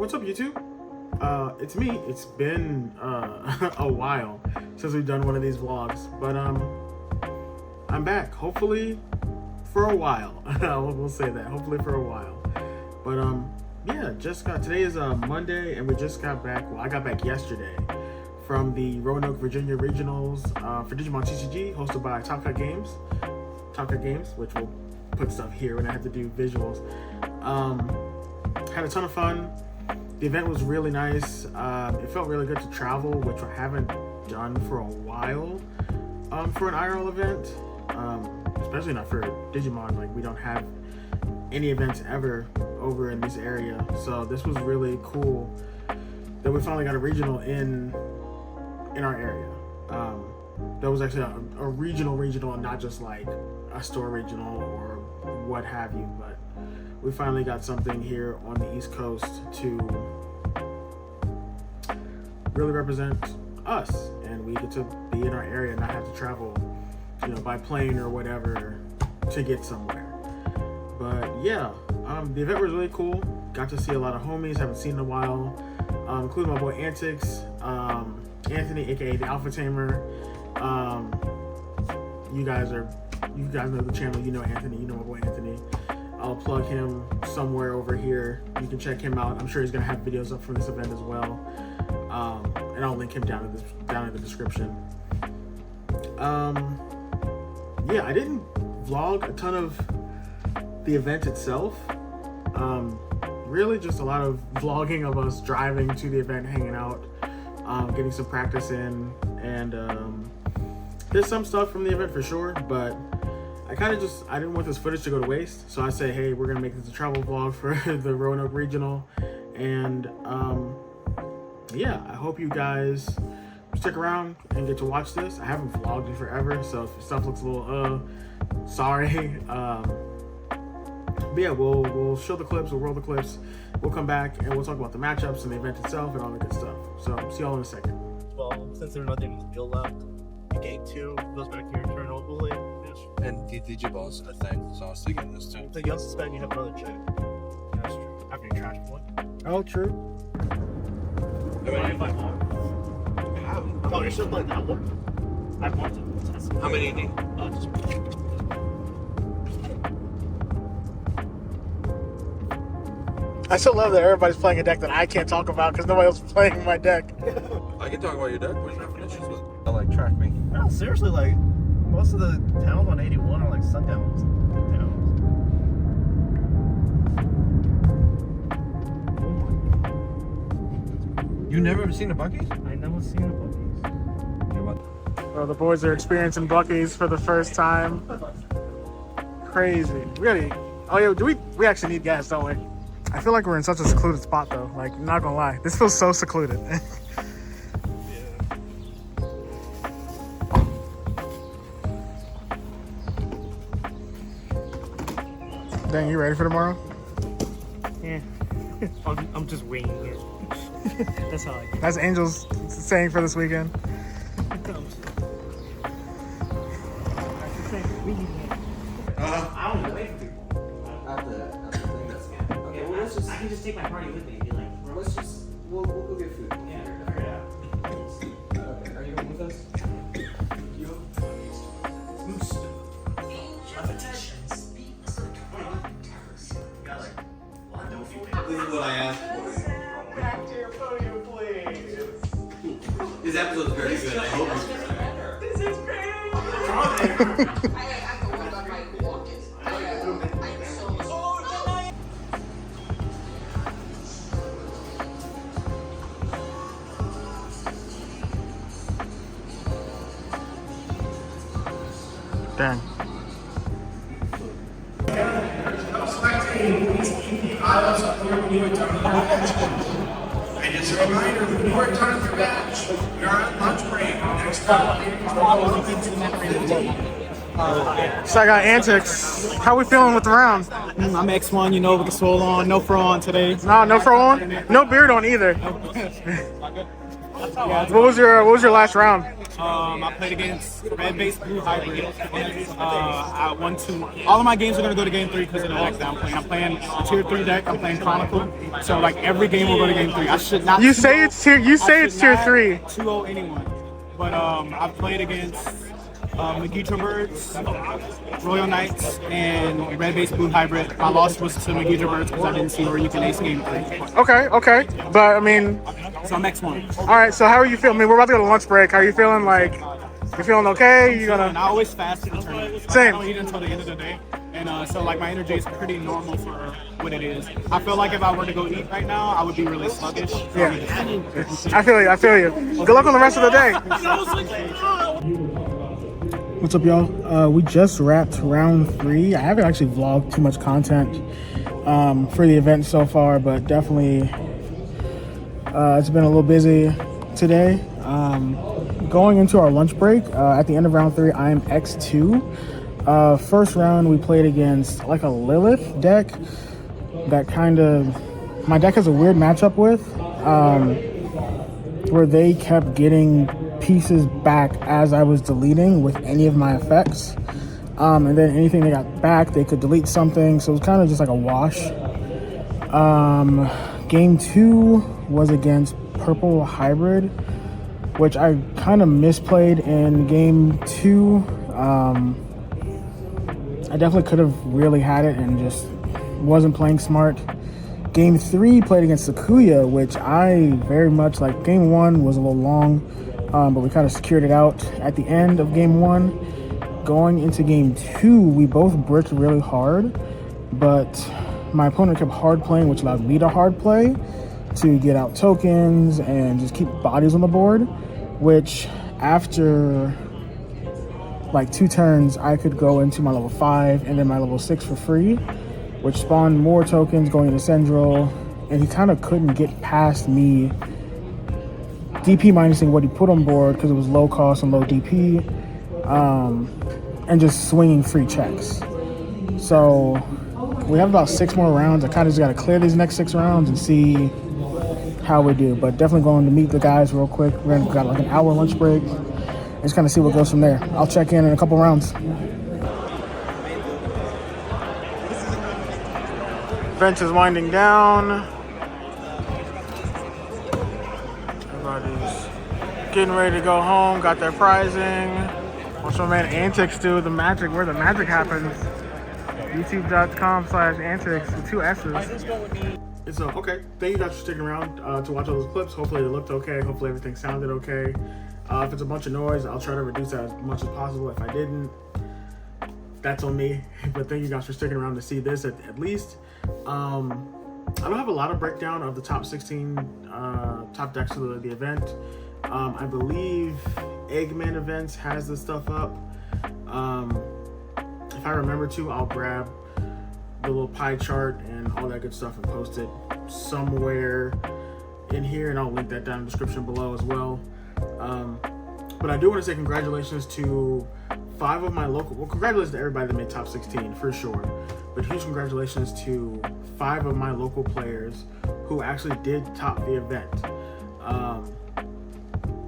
What's up, YouTube? It's me. It's been a while since we've done one of these vlogs, but I'm back. Hopefully for a while. We'll say that. Hopefully for a while. But yeah, today is Monday, and we just got back. Well, I got back yesterday from the Roanoke, Virginia regionals for Digimon TCG, hosted by Top Cut Games, which will put stuff here when I have to do visuals. Had a ton of fun. The event was really nice. It felt really good to travel, which I haven't done for a while for an IRL event, especially not for Digimon. Like, we don't have any events ever over in this area, so this was really cool that we finally got a regional in our area. That was actually a regional and not just like a store regional or what have you, but we finally got something here on the East Coast to really represent us, and we get to be in our area and not have to travel, by plane or whatever to get somewhere. But yeah, the event was really cool. Got to see a lot of homies haven't seen in a while, including my boy Antics, Anthony, aka the Alpha Tamer. You guys know the channel. You know Anthony. You know my boy Anthony. I'll plug him somewhere over here. You can check him out. I'm sure he's gonna have videos up from this event as well, and I'll link him down in the description. Yeah, I didn't vlog a ton of the event itself. Really, just a lot of vlogging of us driving to the event, hanging out, getting some practice in, and there's some stuff from the event for sure, but I didn't want this footage to go to waste, so I say, hey, we're gonna make this a travel vlog for the Roanoke Regional, and yeah, I hope you guys stick around and get to watch this. I haven't vlogged in forever, so if stuff looks a little sorry. But yeah, we'll show the clips, we'll roll the clips, we'll come back and we'll talk about the matchups and the event itself and all the good stuff. So see y'all in a second. Well, since there's nothing in the field left, game 2 goes back to your turn, hopefully. And the Digiballs, I think. So I was thinking this too. So you also spend, you have another check. That's true. After your trash point. Oh, true. Oh, you're still playing that one? I want to test it. How many do you need? Just I still love that everybody's playing a deck that I can't talk about because nobody else is playing my deck. I can talk about your deck, but you're not issues with it. Track me. no, seriously, like, most of the towns on 81 are like sundowns towns. You never seen a Buc-ee's? I never seen a Buc-ee's. Well, the boys are experiencing Buc-ee's for the first time. Crazy. Really? Oh yeah, we actually need gas, don't we? I feel like we're in such a secluded spot though. Like, I'm not gonna lie. This feels so secluded. Dang, you ready for tomorrow? Yeah. I'm just winging it. That's how I get. That's Angel's saying for this weekend. I don't know, wait for people. At the thing that's scanned. Okay, well, let's just. I can just take my party with me and be like, Let's just. We'll go get food. yeah, figure it out. Okay, are you going with us? You? This is what I asked for. Back to your podium, please. This episode is very good. I hope it's good. This is great. Dang. And as a reminder, when you are done with your match, you're on lunch break. Next time. So I got Antics. How we feeling with the round? I'm X1, with the swole on. No fro on today. No fro on? No beard on either. What was your last round? I played against Red Base Blue Hybrid. I won 2. All of my games are gonna go to game 3 because of the deck that I'm playing. I'm playing a tier 3 deck. I'm playing Chronicle. So like every game will go to game 3. I should not. You say it's tier 3. 2-0 anyone. But I've played against Magitra Birds, Royal Knights, and Red Base Blue Hybrid. My loss was to Magitra Birds because I didn't see where you can ace game 3. Okay. But I mean, So I'm X1. all right. So how are you feeling? I mean, we're about to go to lunch break. How are you feeling? Like, you feeling okay? You And gonna? I always fast in the tournament. So Same. I don't eat until the end of the day. And so like my energy is pretty normal for what it is. I feel like if I were to go eat right now, I would be really sluggish. Yeah. I feel you. Good luck on the rest of the day. What's up, y'all? We just wrapped round 3. I haven't actually vlogged too much content for the event so far, but definitely it's been a little busy today. Going into our lunch break, at the end of round 3, I am X2. First round, we played against like a Lilith deck that my deck has a weird matchup with, where they kept getting pieces back as I was deleting with any of my effects. And then anything they got back, they could delete something. So it was kind of just like a wash. Game 2 was against Purple Hybrid, which I kind of misplayed in game 2. I definitely could have really had it and just wasn't playing smart. Game 3 played against Sakuya, which I very much like. Game 1 was a little long, but we kind of secured it out at the end of game 1. Going into game 2, we both bricked really hard, but my opponent kept hard playing, which allowed me to hard play to get out tokens and just keep bodies on the board, which after like 2 turns, I could go into my level 5 and then my level 6 for free, which spawned more tokens going into Central, and he kind of couldn't get past me DP minusing what he put on board because it was low cost and low DP, and just swinging free checks. So we have about 6 more rounds. I kind of just got to clear these next 6 rounds and see how we do, but definitely going to meet the guys real quick. We're gonna got like an hour lunch break. Just kind of see what goes from there. I'll check in a couple rounds. Event is winding down. Everybody's getting ready to go home. Got their prizing. What's my man Antics do? The magic, where the magic happens. YouTube.com/antics with 2 S's. It's okay. Thank you guys for sticking around to watch all those clips. Hopefully it looked okay. Hopefully everything sounded okay. If it's a bunch of noise, I'll try to reduce that as much as possible. If I didn't, that's on me. But thank you guys for sticking around to see this at least. I don't have a lot of breakdown of the top 16 top decks of the event. I believe Eggman Events has this stuff up. If I remember to, I'll grab the little pie chart and all that good stuff and post it somewhere in here, and I'll link that down in the description below as well. But I do want to say congratulations to 5 of my congratulations to everybody that made top 16 for sure, but huge congratulations to 5 of my local players who actually did top the event.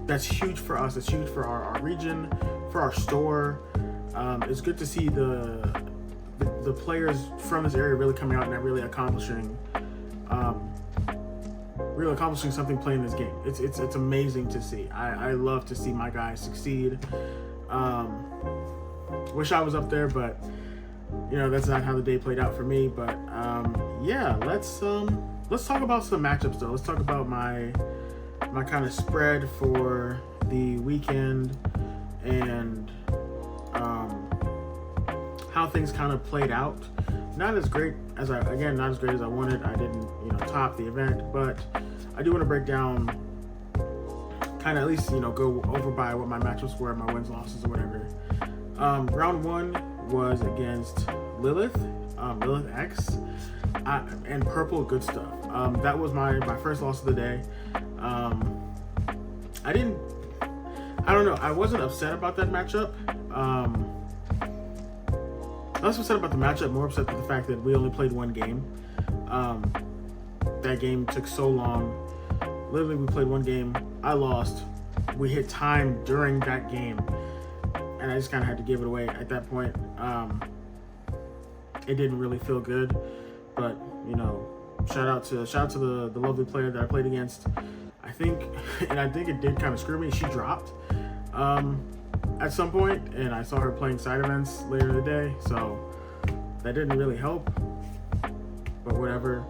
That's huge for us. It's huge for our region, for our store. It's good to see the players from this area really coming out and really accomplishing something playing this game. It's amazing to see. I love to see my guys succeed. Wish I was up there, but you know, that's not how the day played out for me. But yeah, let's talk about some matchups though. Let's talk about my kind of spread for the weekend and how things kind of played out. Not as great as I wanted. I didn't, top the event, but I do want to break down kind of at least, go over by what my matchups were, my wins, losses, or whatever. Round 1 was against Lilith, Lilith X, and Purple Good Stuff. That was my first loss of the day. I don't know. I wasn't upset about that matchup. I was upset about the matchup, more upset with the fact that we only played 1 game. That game took so long Literally, we played one game. I lost. We hit time during that game, and I just kind of had to give it away at that point. It didn't really feel good, but you know, shout out to the lovely player that I played against. I think it did kind of screw me. She dropped at some point, and I saw her playing side events later in the day, so that didn't really help. But whatever.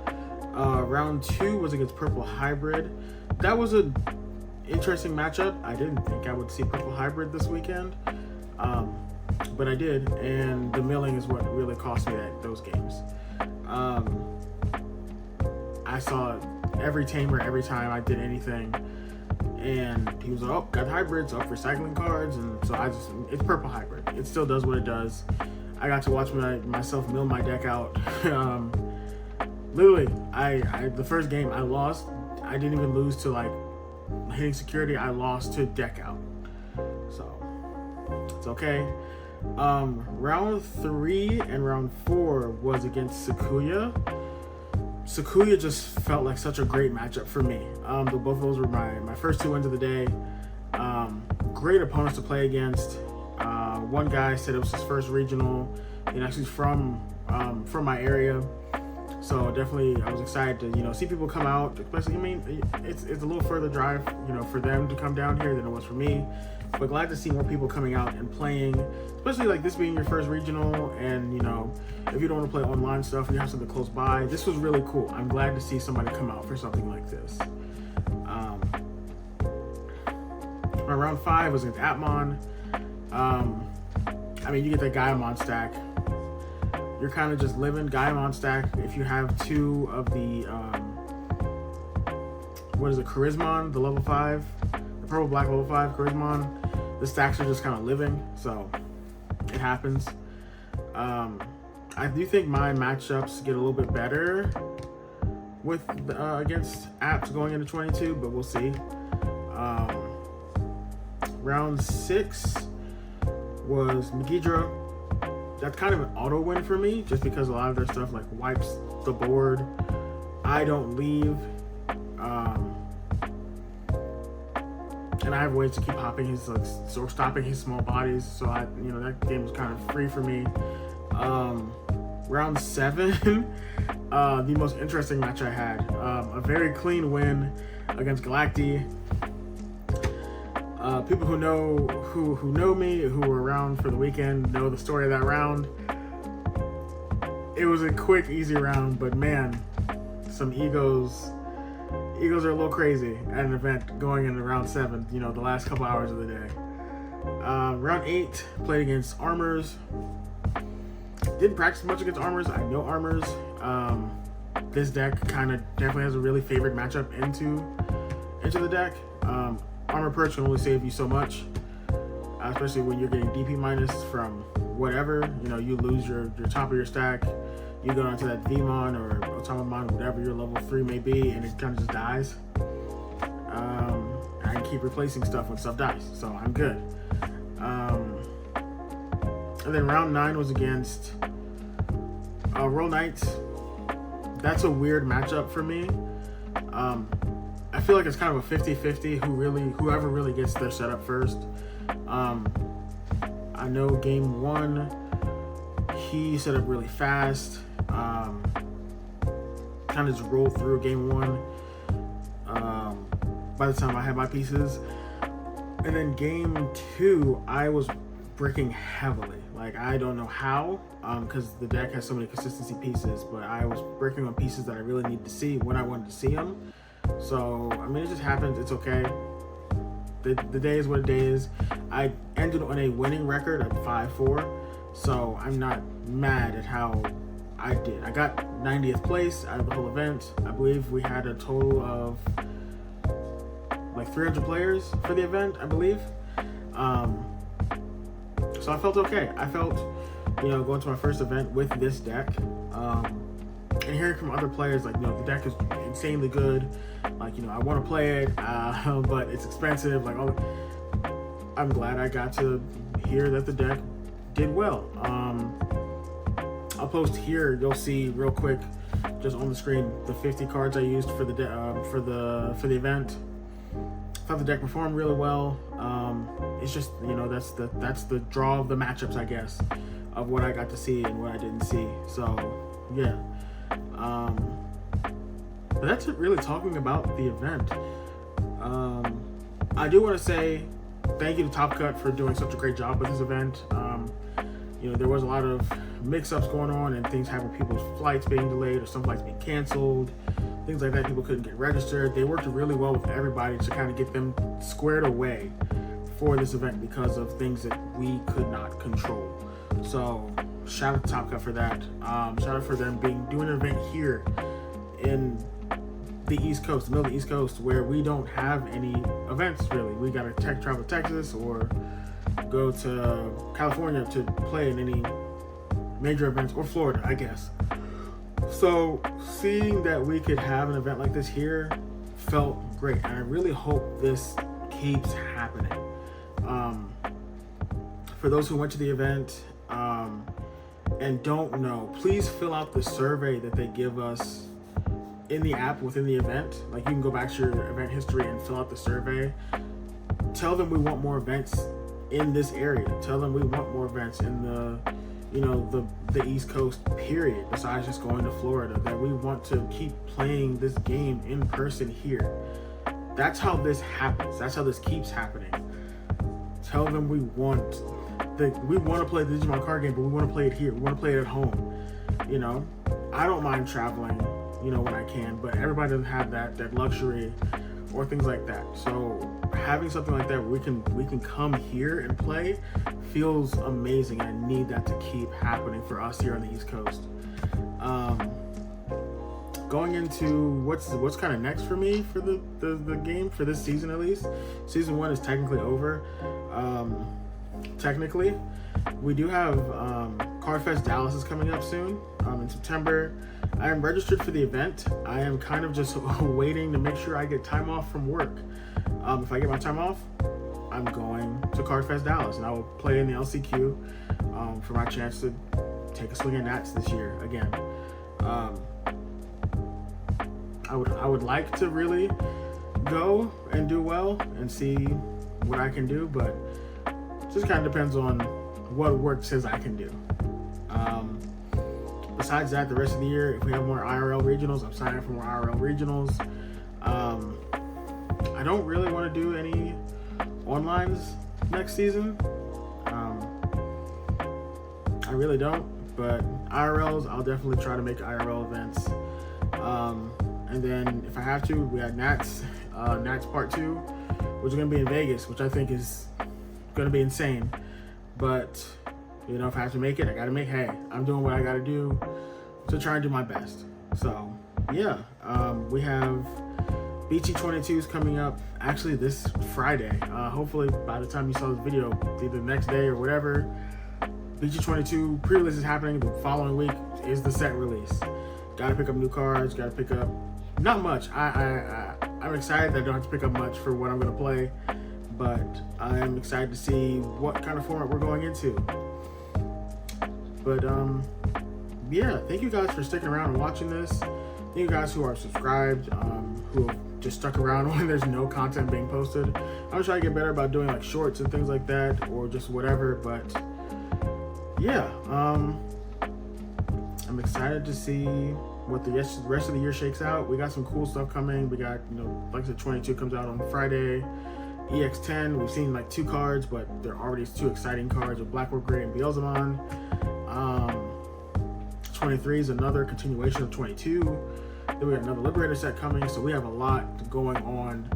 Round 2 was against Purple Hybrid. That was an interesting matchup. I didn't think I would see Purple Hybrid this weekend, but I did, and the milling is what really cost me those games. I saw every tamer every time I did anything, and he was like, "Oh, got hybrids up for cycling cards," and so it's Purple Hybrid. It still does what it does. I got to watch myself mill my deck out. Literally, the first game I lost. I didn't even lose to like hitting security. I lost to deck out, so it's okay. Round 3 and round 4 was against Sakuya. Sakuya just felt like such a great matchup for me. Both of those were my first 2 wins of the day. Great opponents to play against. One guy said it was his first regional. And actually from my area. So definitely, I was excited to see people come out. Especially, I mean, it's a little further drive, for them to come down here than it was for me. But glad to see more people coming out and playing, especially like this being your first regional. And if you don't want to play online stuff and you have something close by, this was really cool. I'm glad to see somebody come out for something like this. My round 5 was against Atmon. I mean, you get that Gaimon stack. You're kind of just living Gaimon stack. If you have 2 of the, Charismon, the level 5, the purple black level 5 Charismon, the stacks are just kind of living, so it happens. I do think my matchups get a little bit better with against apps going into 22, but we'll see. Round 6 was Megidra. That's kind of an auto win for me, just because a lot of their stuff like wipes the board. I don't leave, and I have ways to keep hopping his stopping his small bodies. So that game was kind of free for me. Round 7, the most interesting match I had, a very clean win against Galacti. People who know me, who were around for the weekend, know the story of that round. It was a quick, easy round, but man, some egos are a little crazy at an event going into round 7. The last couple hours of the day. Round 8 played against Armors. Didn't practice much against Armors. I know Armors. This deck kind of definitely has a really favored matchup into the deck. Armor Perch can only save you so much, especially when you're getting DP minus from whatever. You lose your top of your stack, you go down to that Vmon or Otamamon, whatever your level 3 may be, and it kind of just dies. I can keep replacing stuff when stuff dies, so I'm good. And then round 9 was against Roll Knights. That's a weird matchup for me. I feel like it's kind of a 50-50 whoever really gets their setup first. I know game 1, he set up really fast. Kind of just rolled through game 1 by the time I had my pieces. And then game 2, I was bricking heavily. Like, I don't know how, because the deck has so many consistency pieces, but I was bricking on pieces that I really needed to see when I wanted to see them. So, I mean, it just happens. It's okay. The day is what a day is. I ended on a winning record at 5-4, so I'm not mad at how I did. I got 90th place out of the whole event. I believe we had a total of like 300 players for the event, I believe. So I felt okay. I felt, going to my first event with this deck, and hearing from other players, like, the deck is insanely good. Like, I want to play it, but it's expensive. Like, I'm glad I got to hear that the deck did well. I'll post here. You'll see real quick just on the screen the 50 cards I used for the event. I thought the deck performed really well. It's just, you know, that's the draw of the matchups, I guess, of what I got to see and what I didn't see. So yeah, but that's it really talking about the event. I do want to say thank you to Top Cut for doing such a great job with this event. You know, there was a lot of mix-ups going on and things happening, people's flights being delayed or some flights being canceled, things like that. People couldn't get registered. They worked really well with everybody to kind of get them squared away for this event because of things that we could not control. So shout out to Top Cut for that. Shout out for them doing an event here in the East Coast, the middle of the East Coast, where we don't have any events really. We got to travel to Texas or go to California to play in any major events, or Florida, I guess. So seeing that we could have an event like this here felt great, and I really hope this keeps happening. For those who went to the event and don't know, please fill out the survey that they give us in the app within the event. Like, you can go back to your event history and fill out the survey. Tell them we want more events in this area. Tell them we want more events in the, you know, the East Coast period, besides just going to Florida, that we want to keep playing this game in person here. That's how this happens. That's how this keeps happening. Tell them we want to play the Digimon card game, but we want to play it here. We want to play it at home. You know, I don't mind traveling, you know, when I can, but everybody doesn't have that luxury or things like that. So having something like that where we can come here and play feels amazing. I need that to keep happening for us here on the East Coast. Going into what's kind of next for me for the game for this season, at least. Season 1 is technically over. Technically, we do have CardFest Dallas is coming up soon in September. I am registered for the event. I am kind of just waiting to make sure I get time off from work. If I get my time off, I'm going to CardFest Dallas, and I will play in the LCQ for my chance to take a swing at Nats this year again. I would like to really go and do well and see what I can do, but it just kind of depends on what work says I can do. Besides that, the rest of the year, if we have more IRL regionals, I'm signing up for more IRL regionals. I don't really want to do any onlines next season. I really don't, but IRLs, I'll definitely try to make IRL events. And then if I have to, we have Nats Part 2, which is going to be in Vegas, which I think is going to be insane. But, you know, if I have to make it, I got to make hay. I'm doing what I got to do to try and do my best. So, yeah, we have BT22s coming up actually this Friday. Hopefully by the time you saw this video, either the next day or whatever, BT22 pre-release is happening. The following week is the set release. Got to pick up new cards, got to pick up, not much. I'm excited that I don't have to pick up much for what I'm going to play, but I am excited to see what kind of format we're going into. But yeah, thank you guys for sticking around and watching this. Thank you guys who are subscribed, who have just stuck around when there's no content being posted. I'm gonna try to get better about doing like shorts and things like that, or just whatever. But yeah, I'm excited to see what the rest of the year shakes out. We got some cool stuff coming. We got, you know, like I said, 22 comes out on Friday. EX10, we've seen like 2 cards, but they're already 2 exciting cards with Blackwood Gray and Beelzemon. 23 is another continuation of 22. Then we got another Liberator set coming, so we have a lot going on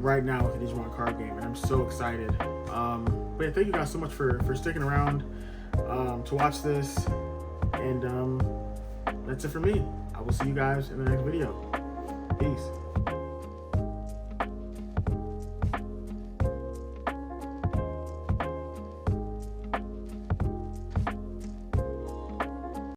right now with the Digimon card game, and I'm so excited. But yeah, thank you guys so much for sticking around to watch this, and that's it for me. I will see you guys in the next video. Peace.